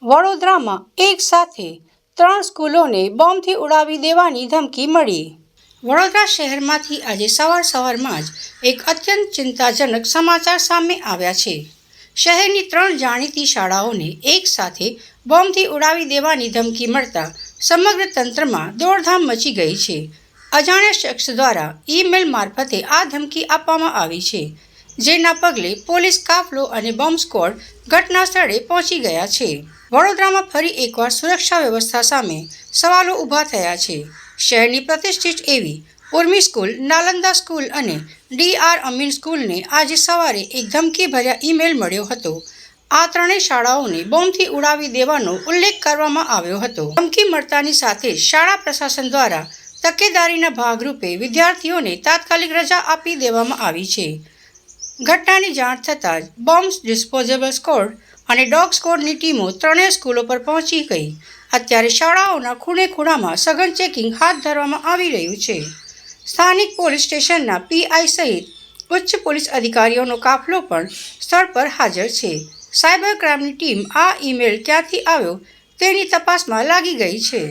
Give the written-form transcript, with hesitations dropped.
વડોદરામાં એક સાથે 3 સ્કૂલોને બોમ્બથી ઉડાવી દેવાની ધમકી મળી. વડોદરા શહેરમાંથી આજે સવારમાં જ એક અત્યંત ચિંતાજનક સમાચાર સામે આવ્યા છે. શહેરની 3 જાણીતી શાળાઓને એક સાથે બોમ્બથી ઉડાવી દેવાની ધમકી મળતા સમગ્ર તંત્રમાં દોડધામ મચી ગઈ છે. અજાણ્યા શખ્સ દ્વારા ઈમેલ મારફતે આ ધમકી આપવામાં આવી છે, જેના પગલે પોલીસ કાફલો અને બોમ્બ સ્ક્વોડ ઘટના સ્થળે પહોંચી ગયા છે. વડોદરામાં ફરી એકવાર સુરક્ષા વ્યવસ્થા સામે સવાલો ઊભા થયા છે. શહેરની પ્રતિષ્ઠિત એવી ઉર્મી સ્કૂલ, નાલંદા સ્કૂલ અને ડી.આર. અમીન સ્કૂલને આજે સવારે એક ધમકીભર્યા ઈમેલ મળ્યો હતો. આ ત્રણેય શાળાઓને બોમ્બથી ઉડાવી દેવાનો ઉલ્લેખ કરવામાં આવ્યો હતો. ધમકી મળતાની સાથે જ શાળા પ્રશાસન દ્વારા તકેદારીના ભાગરૂપે વિદ્યાર્થીઓને તાત્કાલિક રજા આપી દેવામાં આવી છે. ઘટનાની જાણ થતાં જ બોમ્બ ડિસ્પોઝેબલ સ્ક્વોડ અને ડોગ સ્ક્વોડની ટીમો ત્રણેય સ્કૂલો પર પહોંચી ગઈ. અત્યારે શાળાઓના ખૂણે ખૂણામાં સઘન ચેકિંગ હાથ ધરવામાં આવી રહ્યું છે. સ્થાનિક પોલીસ સ્ટેશનના પીઆઈ સહિત ઉચ્ચ પોલીસ અધિકારીઓનો કાફલો પણ સ્થળ પર હાજર છે. સાયબર ક્રાઇમની ટીમ આ ઈમેલ ક્યાંથી આવ્યો તેની તપાસમાં લાગી ગઈ છે.